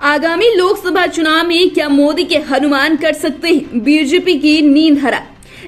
आगामी लोकसभा चुनाव में क्या मोदी के हनुमान कर सकते हैं बीजेपी की नींद हरा?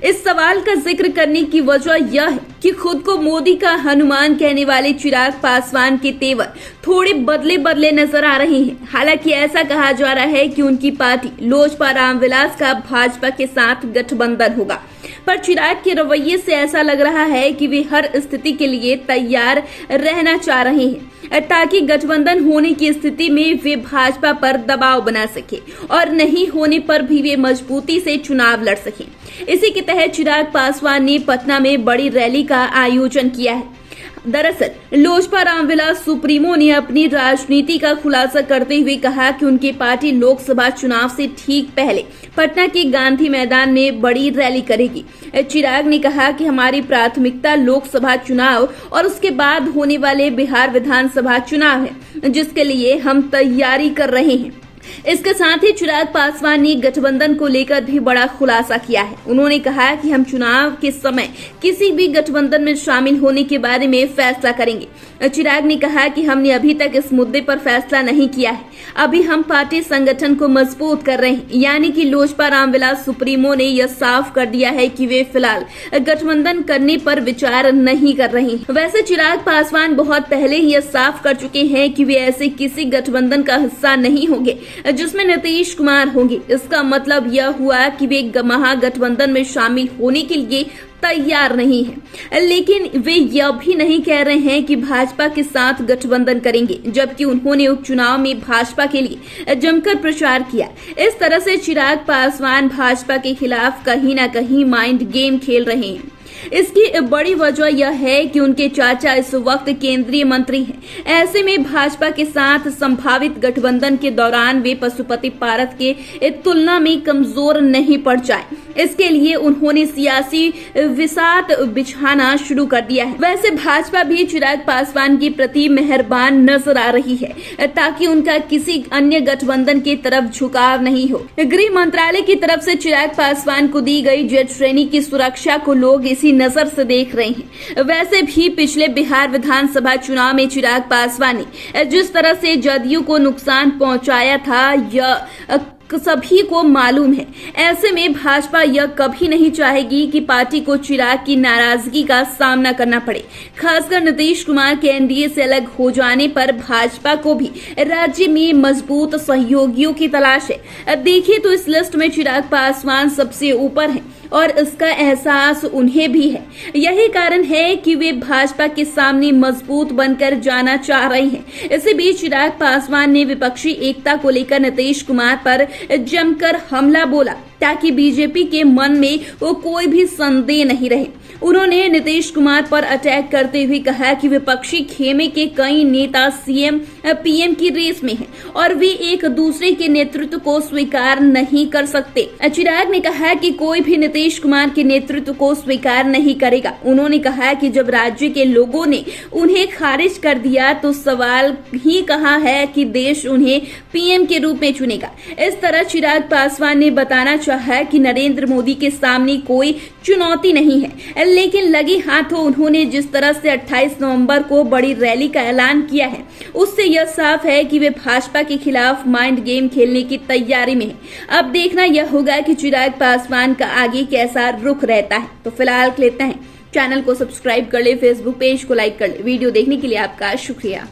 इस सवाल का जिक्र करने की वजह यह है कि खुद को मोदी का हनुमान कहने वाले चिराग पासवान के तेवर थोड़े बदले नजर आ रहे हैं। हालांकि ऐसा कहा जा रहा है कि उनकी पार्टी लोजपा रामविलास का भाजपा के साथ गठबंधन होगा, पर चिराग के रवैये से ऐसा लग रहा है कि वे हर स्थिति के लिए तैयार रहना चाह रहे हैं ताकि गठबंधन होने की स्थिति में वे भाजपा पर दबाव बना सके और नहीं होने पर भी वे मजबूती से चुनाव लड़ सकें। इसी के तहत चिराग पासवान ने पटना में बड़ी रैली का आयोजन किया है। दरअसल लोजपा रामविलास सुप्रीमो ने अपनी राजनीति का खुलासा करते हुए कहा कि उनकी पार्टी लोकसभा चुनाव से ठीक पहले पटना के गांधी मैदान में बड़ी रैली करेगी। चिराग ने कहा कि हमारी प्राथमिकता लोकसभा चुनाव और उसके बाद होने वाले बिहार विधानसभा चुनाव है, जिसके लिए हम तैयारी कर रहे हैं। इसके साथ ही चिराग पासवान ने गठबंधन को लेकर भी बड़ा खुलासा किया है। उन्होंने कहा कि हम चुनाव के समय किसी भी गठबंधन में शामिल होने के बारे में फैसला करेंगे। चिराग ने कहा कि हमने अभी तक इस मुद्दे पर फैसला नहीं किया है, अभी हम पार्टी संगठन को मजबूत कर रहे हैं। यानी कि लोजपा रामविलास सुप्रीमो ने यह साफ कर दिया है कि वे फिलहाल गठबंधन करने पर विचार नहीं कर रहे हैं। वैसे चिराग पासवान बहुत पहले ही यह साफ कर चुके हैं कि वे ऐसे किसी गठबंधन का हिस्सा नहीं होंगे जिसमें नीतीश कुमार होंगे। इसका मतलब यह हुआ कि वे महागठबंधन में शामिल होने के लिए तैयार नहीं है, लेकिन वे यह भी नहीं कह रहे हैं कि भाजपा के साथ गठबंधन करेंगे, जबकि उन्होंने उपचुनाव में भाजपा के लिए जमकर प्रचार किया। इस तरह से चिराग पासवान भाजपा के खिलाफ कहीं न कहीं माइंड गेम खेल रहे हैं। इसकी बड़ी वजह यह है कि उनके चाचा इस वक्त केंद्रीय मंत्री हैं। ऐसे में भाजपा के साथ संभावित गठबंधन के दौरान वे पशुपति पारस के तुलना में कमजोर नहीं पड़ जाए, इसके लिए उन्होंने सियासी विसात बिछाना शुरू कर दिया है। वैसे भाजपा भी चिराग पासवान के प्रति मेहरबान नजर आ रही है ताकि उनका किसी अन्य गठबंधन की तरफ झुकाव नहीं हो। गृह मंत्रालय की तरफ से चिराग पासवान को दी गई जेट श्रेणी की सुरक्षा को लोग इसी नजर से देख रहे हैं। वैसे भी पिछले बिहार विधानसभा चुनाव में चिराग पासवान ने जिस तरह से जदयू को नुकसान पहुंचाया था, यह सभी को मालूम है। ऐसे में भाजपा यह कभी नहीं चाहेगी कि पार्टी को चिराग की नाराजगी का सामना करना पड़े। खासकर नीतीश कुमार के एनडीए से अलग हो जाने पर भाजपा को भी राज्य में मजबूत सहयोगियों की तलाश है। देखिए तो इस लिस्ट में चिराग पासवान सबसे ऊपर हैं और इसका एहसास उन्हें भी है। यही कारण है कि वे भाजपा के सामने मजबूत बनकर जाना चाह रहे हैं। इसी बीच चिराग पासवान ने विपक्षी एकता को लेकर नीतीश कुमार पर जमकर हमला बोला ताकि बीजेपी के मन में वो कोई भी संदेह नहीं रहे। उन्होंने नीतीश कुमार पर अटैक करते हुए कहा कि विपक्षी खेमे के कई नेता सीएम पीएम की रेस में हैं और वे एक दूसरे के नेतृत्व को स्वीकार नहीं कर सकते। चिराग ने कहा कि कोई भी नीतीश कुमार के नेतृत्व को स्वीकार नहीं करेगा। उन्होंने कहा कि जब राज्य के लोगों ने उन्हें खारिज कर दिया तो सवाल ही कहाँ है कि देश उन्हें पीएम के रूप में चुनेगा। इस तरह चिराग पासवान ने बताना चाहा कि नरेंद्र मोदी के सामने कोई चुनौती नहीं है, लेकिन लगे हाथों उन्होंने जिस तरह से 28 नवंबर को बड़ी रैली का ऐलान किया है, उससे यह साफ है कि वे भाजपा के खिलाफ माइंड गेम खेलने की तैयारी में हैं। अब देखना यह होगा कि चिराग पासवान का आगे कैसा रुख रहता है। तो फिलहाल लेते हैं, चैनल को सब्सक्राइब कर ले, फेसबुक पेज को लाइक कर ले। वीडियो देखने के लिए आपका शुक्रिया।